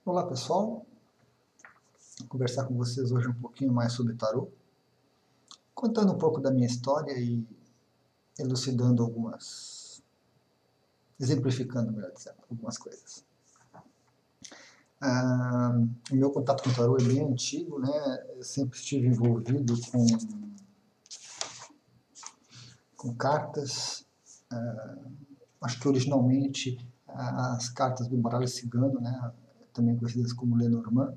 Olá pessoal, vou conversar com vocês hoje um pouquinho mais sobre tarô, contando um pouco da minha história e elucidando exemplificando, melhor dizendo, algumas coisas. O meu contato com o tarô é bem antigo, né? Eu sempre estive envolvido com cartas, acho que originalmente as cartas do baralho cigano, né? Também conhecidas como Lenormand.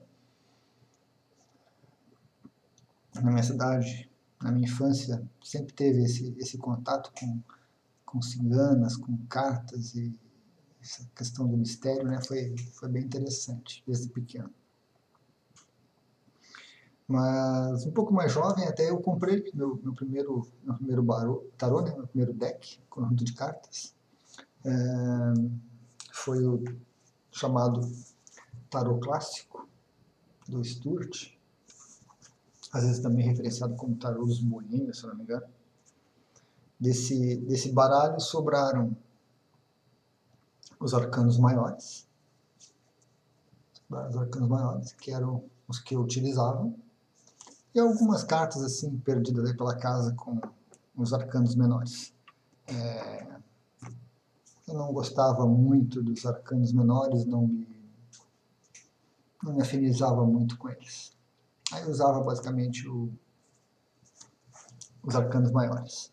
Na minha cidade, na minha infância, sempre teve esse contato com ciganas, com cartas, e essa questão do mistério, né, foi bem interessante desde pequeno. Mas um pouco mais jovem, até eu comprei meu primeiro tarô, né, meu primeiro deck, conjunto de cartas. Foi o chamado tarô clássico, do Stuart, às vezes também referenciado como tarô dos boêmios, se não me engano. Desse baralho sobraram os arcanos maiores, que eram os que eu utilizava, e algumas cartas assim perdidas aí pela casa com os arcanos menores. Eu não gostava muito dos arcanos menores, não me afinizava muito com eles. Aí eu usava basicamente os arcanos maiores.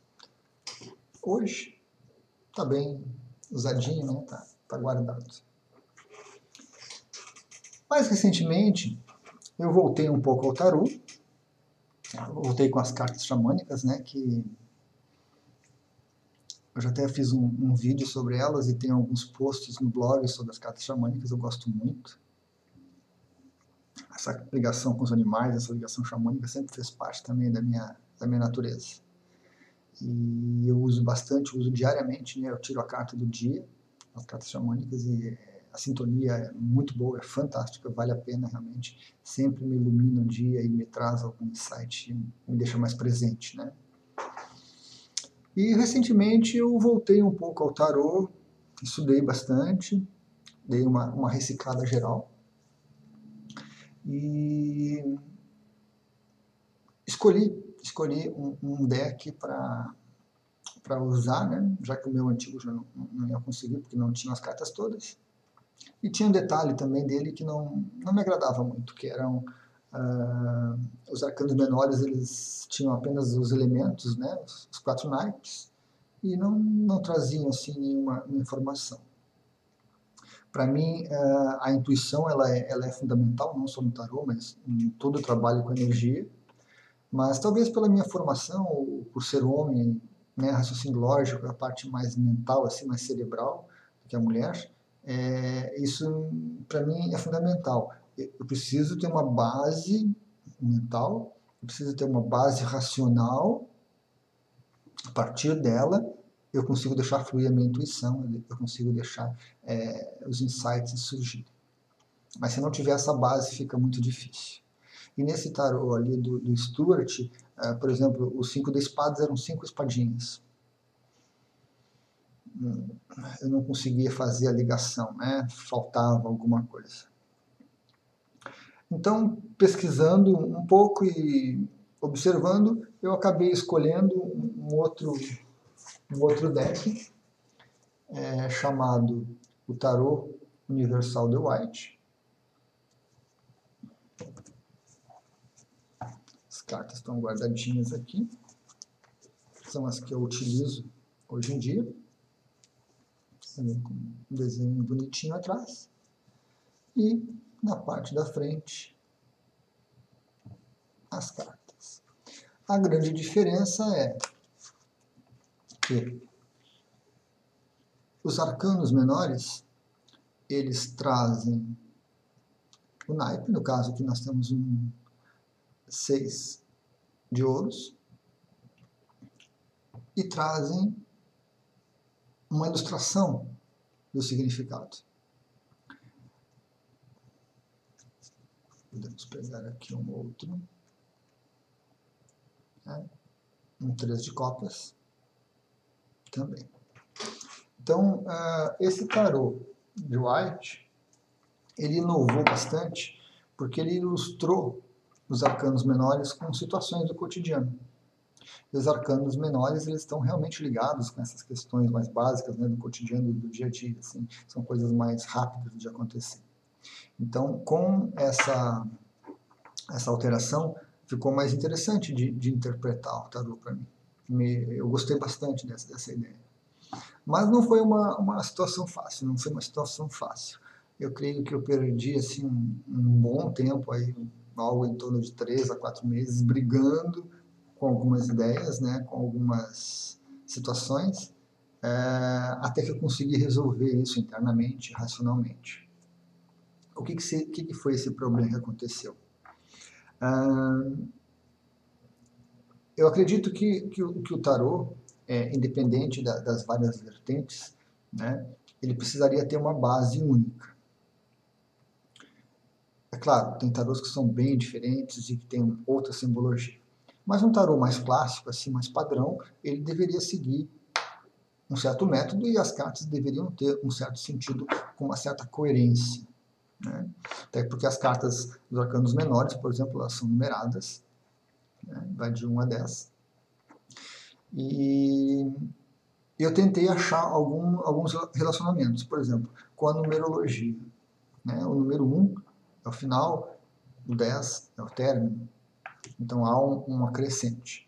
Hoje está bem usadinho, né? Tá guardado. Mais recentemente, eu voltei um pouco ao tarô. Voltei com as cartas xamânicas, né? Que eu já até fiz um vídeo sobre elas e tem alguns posts no blog sobre as cartas xamânicas, eu gosto muito. Essa ligação com os animais, essa ligação xamânica sempre fez parte também da minha natureza. E eu uso bastante, uso diariamente, né? Eu tiro a carta do dia, as cartas xamânicas, e a sintonia é muito boa, é fantástica, vale a pena realmente. Sempre me ilumina o dia e me traz algum insight, me deixa mais presente, né? E recentemente eu voltei um pouco ao tarô, estudei bastante, dei uma reciclada geral e escolhi um deck para usar, né? Já que o meu antigo já não ia conseguir, porque não tinha as cartas todas. E tinha um detalhe também dele que não me agradava muito, que eram os arcanos menores, eles tinham apenas os elementos, né? Os 4 naipes, e não traziam assim nenhuma informação. Para mim, a intuição ela é fundamental, não só no tarô, mas em todo o trabalho com energia. Mas talvez pela minha formação, ou por ser homem, né, raciocínio lógico, a parte mais mental, assim, mais cerebral que a mulher, isso para mim é fundamental. Eu preciso ter uma base mental, eu preciso ter uma base racional. A partir dela, eu consigo deixar fluir a minha intuição, eu consigo deixar os insights surgirem. Mas se não tiver essa base, fica muito difícil. E nesse tarô ali do Stuart, por exemplo, os 5 de espadas eram 5 espadinhas. Eu não conseguia fazer a ligação, né? Faltava alguma coisa. Então, pesquisando um pouco e observando, eu acabei escolhendo um outro deck, chamado o Tarô Universal de White. As cartas estão guardadinhas aqui. São as que eu utilizo hoje em dia. Com um desenho bonitinho atrás. E na parte da frente, as cartas. A grande diferença é que os arcanos menores, eles trazem o naipe, no caso aqui nós temos um 6 de ouros, e trazem uma ilustração do significado. Podemos pegar aqui um outro, né? Um 3 de copas também. Então, esse tarô de White, ele inovou bastante, porque ele ilustrou os arcanos menores com situações do cotidiano. E os arcanos menores, eles estão realmente ligados com essas questões mais básicas, né, do cotidiano, do dia a dia, assim, são coisas mais rápidas de acontecer. Então, com essa alteração, ficou mais interessante de interpretar o tarô para mim. Eu gostei bastante dessa ideia. Mas não foi uma situação fácil, não foi uma situação fácil. Eu creio que eu perdi assim, um bom tempo, aí, algo em torno de 3 a 4 meses, brigando com algumas ideias, né, com algumas situações, até que eu consegui resolver isso internamente, racionalmente. O que foi esse problema que aconteceu? Eu acredito que o tarô, independente das várias vertentes, né, ele precisaria ter uma base única. É claro, tem tarôs que são bem diferentes e que têm outra simbologia. Mas um tarô mais clássico, assim, mais padrão, ele deveria seguir um certo método e as cartas deveriam ter um certo sentido, com uma certa coerência. Né? Até porque as cartas dos arcanos menores, por exemplo, elas são numeradas, né? Vai de 1 a 10. E eu tentei achar alguns relacionamentos, por exemplo, com a numerologia. Né? O número 1 é o final, o 10 é o término, então há uma crescente.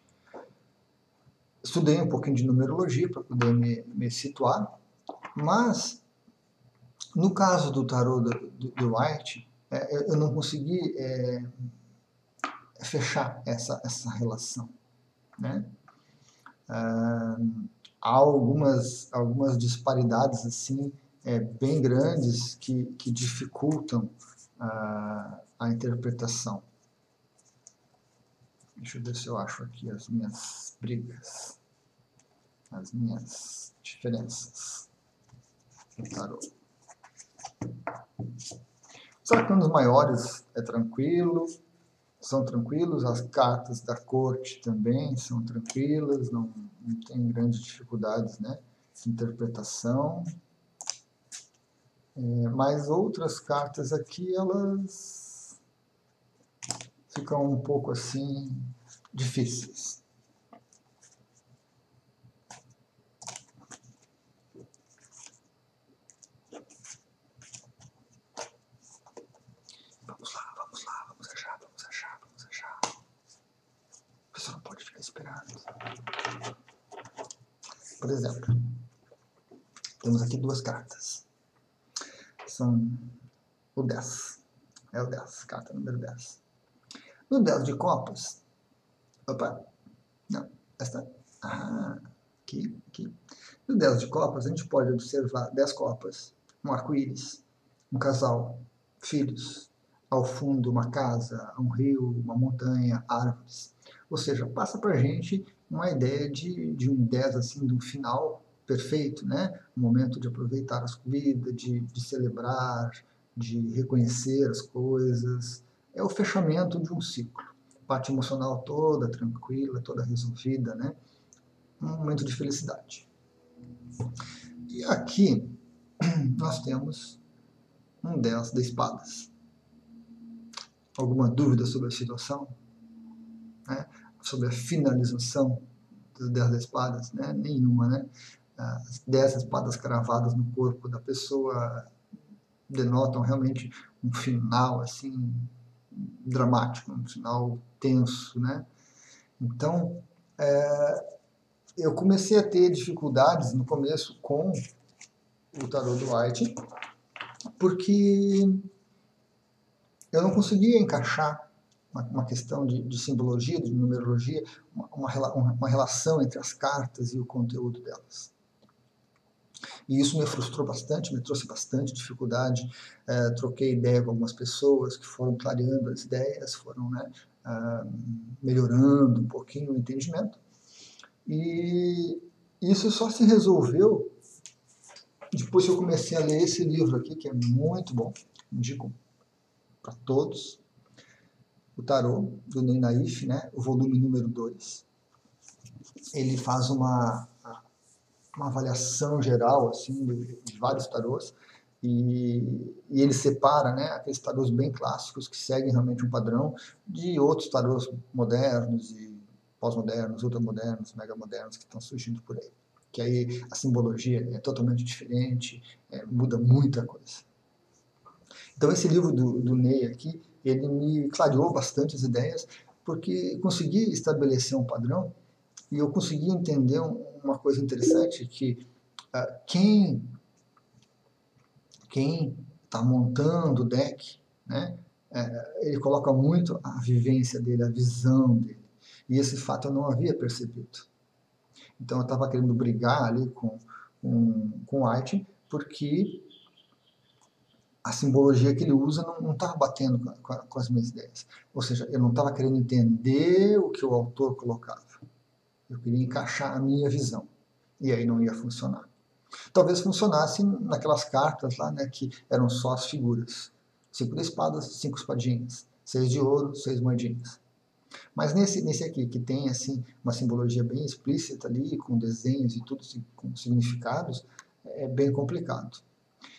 Estudei um pouquinho de numerologia para poder me situar, mas no caso do tarô do White, eu não consegui fechar essa relação. Né? Há algumas disparidades assim, bem grandes que dificultam a interpretação. Deixa eu ver se eu acho aqui as minhas brigas, as minhas diferenças no tarô. Os arcanos maiores são tranquilos, as cartas da corte também são tranquilas, não tem grandes dificuldades, né, de interpretação. Mas outras cartas aqui, elas ficam um pouco assim difíceis. Vamos achar. A pessoa não pode ficar esperando. Por exemplo, temos aqui 2 cartas. São o 10. É o 10, carta número 10. No 10 de copas, opa, não, esta, aqui. No 10 de copas, a gente pode observar 10 copas, um arco-íris, um casal, filhos, ao fundo uma casa, um rio, uma montanha, árvores. Ou seja, passa para a gente uma ideia de um 10, assim, de um final perfeito, né? Um momento de aproveitar as comidas, de celebrar, de reconhecer as coisas. É o fechamento de um ciclo. Parte emocional toda tranquila, toda resolvida, né? Um momento de felicidade. E aqui nós temos um 10 de espadas. Alguma dúvida sobre a situação? Né? Sobre a finalização dos 10 de espadas? Né? Nenhuma, né? As 10 espadas cravadas no corpo da pessoa denotam realmente um final assim dramático, um final tenso, né? Então, eu comecei a ter dificuldades no começo com o tarô do White, porque eu não conseguia encaixar uma questão de simbologia, de numerologia, uma relação entre as cartas e o conteúdo delas. E isso me frustrou bastante, me trouxe bastante dificuldade. Troquei ideia com algumas pessoas que foram clareando as ideias, foram, né, melhorando um pouquinho o entendimento. E isso só se resolveu depois que eu comecei a ler esse livro aqui, que é muito bom, indico para todos, o Tarô, do Ney Naif, né, o volume número 2. Ele faz uma avaliação geral assim, de vários tarôs, E ele separa, né, aqueles tarôs bem clássicos que seguem realmente um padrão de outros tarôs modernos e pós-modernos, ultramodernos, megamodernos que estão surgindo por aí. Que aí a simbologia é totalmente diferente, muda muita coisa. Então esse livro do Ney aqui, ele me clareou bastante as ideias, porque consegui estabelecer um padrão e eu consegui entender uma coisa interessante, que quem está montando o deck, né, ele coloca muito a vivência dele, a visão dele. E esse fato eu não havia percebido. Então eu estava querendo brigar ali com o White, porque a simbologia que ele usa não estava batendo com as minhas ideias. Ou seja, eu não estava querendo entender o que o autor colocava. Eu queria encaixar a minha visão. E aí não ia funcionar. Talvez funcionasse naquelas cartas lá, né, que eram só as figuras. 5 de espadas, 5 espadinhas. 6 de ouro, 6 moedinhas. Mas nesse aqui, que tem assim uma simbologia bem explícita ali, com desenhos e tudo, com significados, é bem complicado.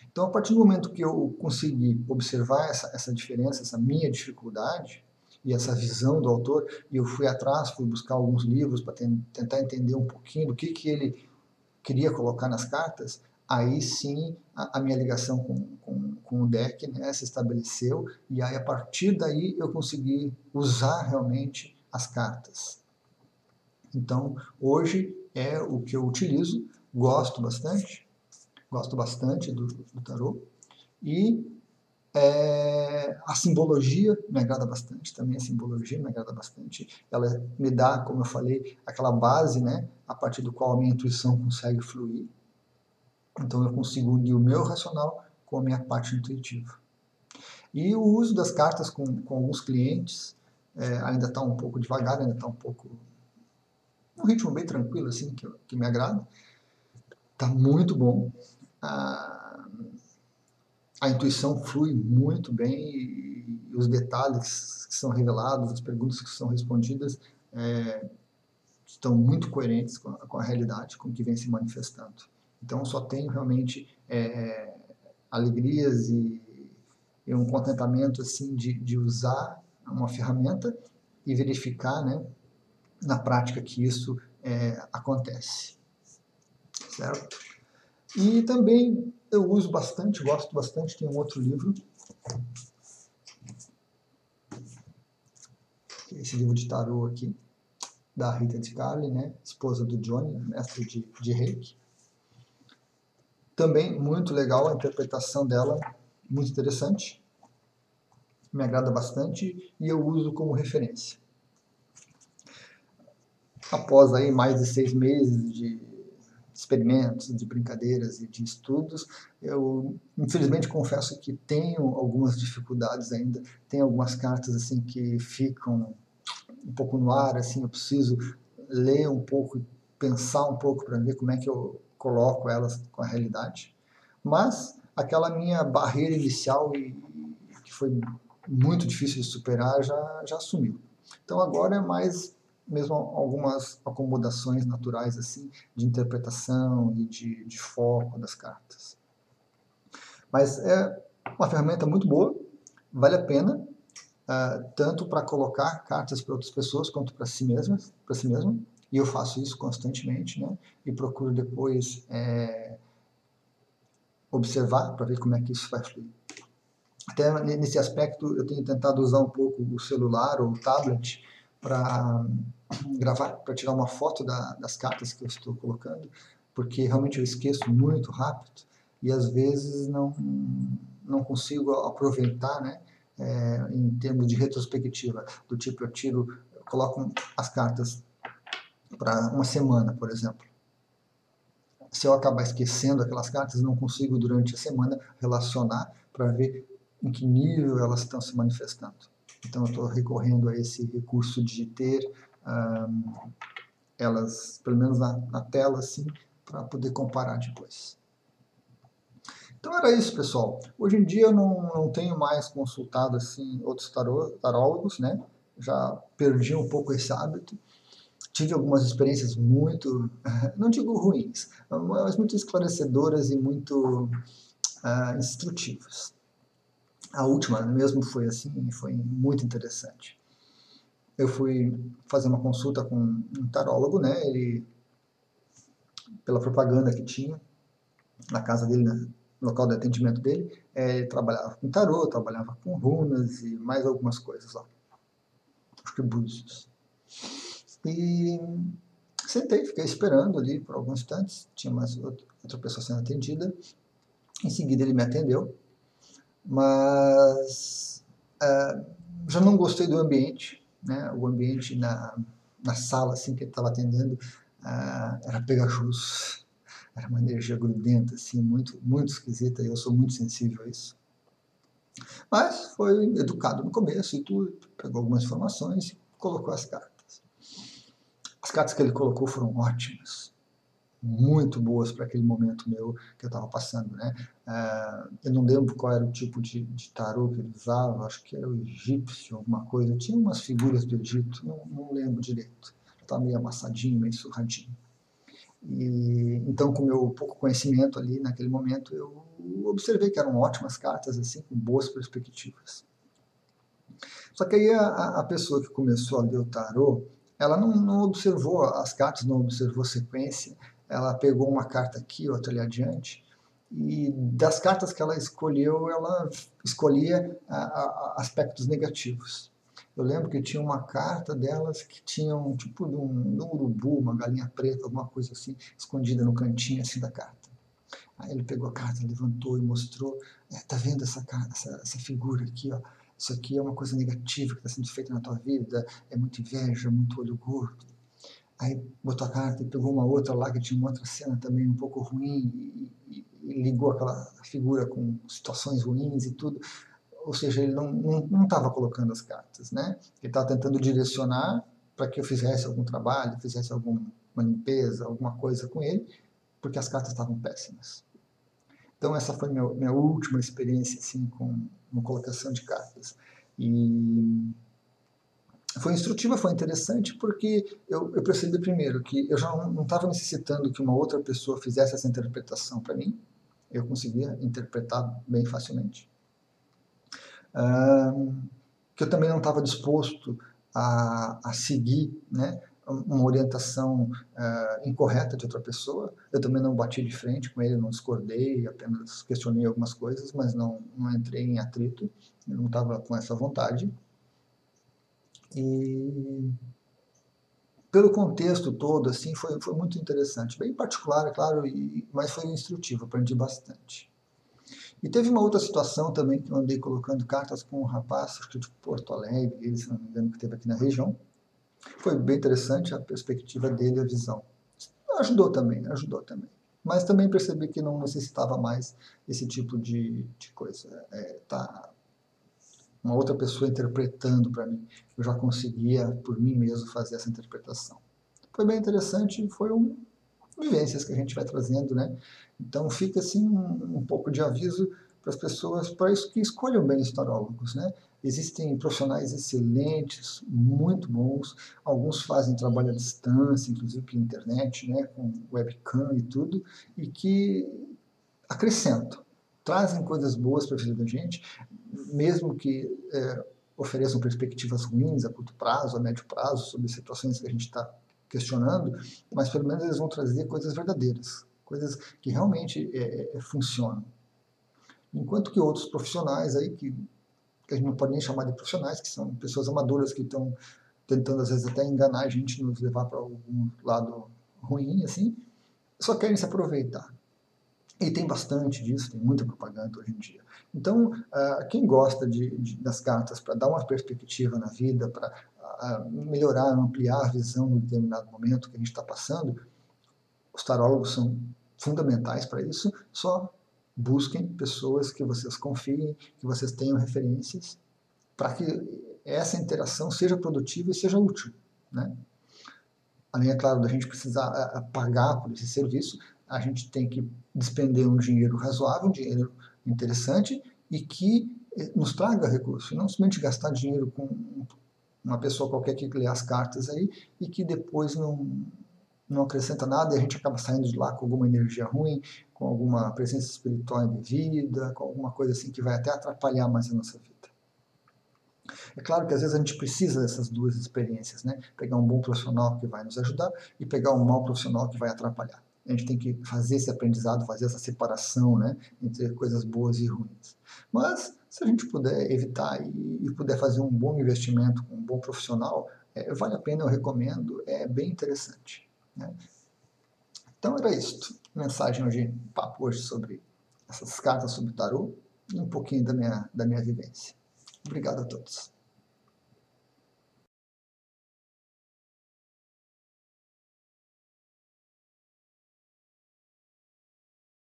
Então, a partir do momento que eu consegui observar essa diferença, essa minha dificuldade e essa visão do autor, e eu fui atrás, fui buscar alguns livros para tentar entender um pouquinho do que ele queria colocar nas cartas, aí sim a minha ligação com o deck, né, se estabeleceu, e aí a partir daí eu consegui usar realmente as cartas. Então, hoje é o que eu utilizo, gosto bastante do tarô, e a simbologia me agrada bastante, também a simbologia me agrada bastante. Ela me dá, como eu falei, aquela base, né, a partir do qual a minha intuição consegue fluir. Então eu consigo unir o meu racional com a minha parte intuitiva. E o uso das cartas com alguns clientes ainda está um pouco devagar, ainda está um pouco... um ritmo bem tranquilo, assim, que me agrada. Está muito bom. A intuição flui muito bem e os detalhes que são revelados, as perguntas que são respondidas estão muito coerentes com a realidade, com o que vem se manifestando. Então, só tenho realmente alegrias e um contentamento assim de usar uma ferramenta e verificar, né, na prática que isso acontece. Certo? E também eu uso bastante, gosto bastante, tem um outro livro, esse livro de tarô aqui, da Rita de Carli, né, esposa do Johnny, mestre de Reiki. Também muito legal a interpretação dela, muito interessante, me agrada bastante e eu uso como referência. Após aí mais de 6 meses de experimentos, de brincadeiras e de estudos, eu infelizmente confesso que tenho algumas dificuldades ainda, tem algumas cartas assim que ficam um pouco no ar, assim, eu preciso ler um pouco, pensar um pouco para ver como é que eu coloco elas com a realidade. Mas aquela minha barreira inicial, que foi muito difícil de superar, já sumiu. Então agora é mais mesmo algumas acomodações naturais assim de interpretação e de foco das cartas. Mas é uma ferramenta muito boa, vale a pena, tanto para colocar cartas para outras pessoas quanto para si mesmo, e eu faço isso constantemente, né? E procuro depois observar para ver como é que isso vai fluir. Até nesse aspecto eu tenho tentado usar um pouco o celular ou o tablet para gravar, para tirar uma foto das cartas que eu estou colocando, porque realmente eu esqueço muito rápido e às vezes não consigo aproveitar, né, em termos de retrospectiva, do tipo eu coloco as cartas para uma semana, por exemplo. Se eu acabar esquecendo aquelas cartas, não consigo durante a semana relacionar para ver em que nível elas estão se manifestando. Então eu estou recorrendo a esse recurso de ter elas, pelo menos na tela, assim, para poder comparar depois. Então era isso, pessoal. Hoje em dia eu não tenho mais consultado assim, outros tarólogos, né? Já perdi um pouco esse hábito. Tive algumas experiências muito, não digo ruins, mas muito esclarecedoras e muito instrutivas. A última mesmo foi assim, foi muito interessante. Eu fui fazer uma consulta com um tarólogo, né? Ele, pela propaganda que tinha na casa dele, no local de atendimento dele, ele trabalhava com tarô, trabalhava com runas e mais algumas coisas lá. Acho que búzios. E sentei, fiquei esperando ali por alguns instantes, tinha mais outra pessoa sendo atendida. Em seguida ele me atendeu, mas já não gostei do ambiente, né? O ambiente na sala assim, que ele estava atendendo era pegajoso, era uma energia grudenta, assim, muito, muito esquisita, e eu sou muito sensível a isso. Mas foi educado no começo e tudo, pegou algumas informações e colocou as cartas. As cartas que ele colocou foram ótimas, muito boas para aquele momento meu que eu estava passando, né? Eu não lembro qual era o tipo de tarô que ele usava, acho que era o egípcio, alguma coisa. Tinha umas figuras do Egito, não lembro direito. Estava meio amassadinho, meio surradinho. E, então, com o meu pouco conhecimento ali naquele momento, eu observei que eram ótimas cartas, assim, com boas perspectivas. Só que aí a pessoa que começou a ler o tarô, ela não observou as cartas, não observou sequência, ela pegou uma carta aqui, outra ali adiante, e das cartas que ela escolhia aspectos negativos. Eu lembro que tinha uma carta delas que tinha um tipo de um urubu, uma galinha preta, alguma coisa assim, escondida no cantinho assim da carta. Aí ele pegou a carta, levantou e mostrou, tá vendo essa figura aqui, ó? Isso aqui é uma coisa negativa que está sendo feita na tua vida, é muita inveja, muito olho gordo. Aí botou a carta e pegou uma outra lá que tinha uma outra cena também um pouco ruim e ligou aquela figura com situações ruins e tudo. Ou seja, ele não estava colocando as cartas, né? Ele estava tentando direcionar para que eu fizesse algum trabalho, fizesse alguma limpeza, alguma coisa com ele, porque as cartas estavam péssimas. Então essa foi minha última experiência assim com uma colocação de cartas. E foi instrutiva, foi interessante, porque eu percebi primeiro que eu já não estava necessitando que uma outra pessoa fizesse essa interpretação para mim, eu conseguia interpretar bem facilmente. Que eu também não estava disposto a seguir, né, uma orientação incorreta de outra pessoa. Eu também não bati de frente com ele, não discordei, apenas questionei algumas coisas, mas não entrei em atrito, eu não estava com essa vontade. E pelo contexto todo, assim, foi muito interessante, bem particular, claro, mas foi instrutivo, aprendi bastante. E teve uma outra situação também que eu andei colocando cartas com um rapaz, acho que de Porto Alegre, ele, se não me engano, que teve aqui na região. Foi bem interessante a perspectiva dele, a visão. Ajudou também. Mas também percebi que não necessitava mais esse tipo de coisa. Tá uma outra pessoa interpretando para mim. Eu já conseguia, por mim mesmo, fazer essa interpretação. Foi bem interessante, vivências que a gente vai trazendo, né? Então fica assim um pouco de aviso para as pessoas, para isso que escolham bem os tarólogos, né? Existem profissionais excelentes, muito bons, alguns fazem trabalho à distância, inclusive pela internet, né, com webcam e tudo, e que acrescentam, trazem coisas boas para a vida da gente, mesmo que ofereçam perspectivas ruins a curto prazo, a médio prazo, sobre situações que a gente está questionando, mas pelo menos eles vão trazer coisas verdadeiras, coisas que realmente funcionam. Enquanto que outros profissionais aí, que a gente não pode nem chamar de profissionais, que são pessoas amadoras que estão tentando às vezes até enganar a gente, nos levar para algum lado ruim, assim, só querem se aproveitar. E tem bastante disso, tem muita propaganda hoje em dia. Então, quem gosta das cartas para dar uma perspectiva na vida, para melhorar, ampliar a visão no determinado momento que a gente está passando, os tarólogos são fundamentais para isso. Só busquem pessoas que vocês confiem, que vocês tenham referências, para que essa interação seja produtiva e seja útil, né? Além, é claro, da gente precisar pagar por esse serviço, a gente tem que despender um dinheiro razoável, um dinheiro interessante e que nos traga recurso, não somente gastar dinheiro com uma pessoa qualquer que lê as cartas aí e que depois não não acrescenta nada e a gente acaba saindo de lá com alguma energia ruim, com alguma presença espiritual indevida, com alguma coisa assim que vai até atrapalhar mais a nossa vida. É claro que às vezes a gente precisa dessas duas experiências, né? Pegar um bom profissional que vai nos ajudar e pegar um mau profissional que vai atrapalhar. A gente tem que fazer esse aprendizado, fazer essa separação, né, entre coisas boas e ruins. Mas se a gente puder evitar e puder fazer um bom investimento com um bom profissional, vale a pena, eu recomendo, é bem interessante, né? Então era isso. Mensagem hoje, papo hoje sobre essas cartas sobre tarô e um pouquinho da minha vivência. Obrigado a todos.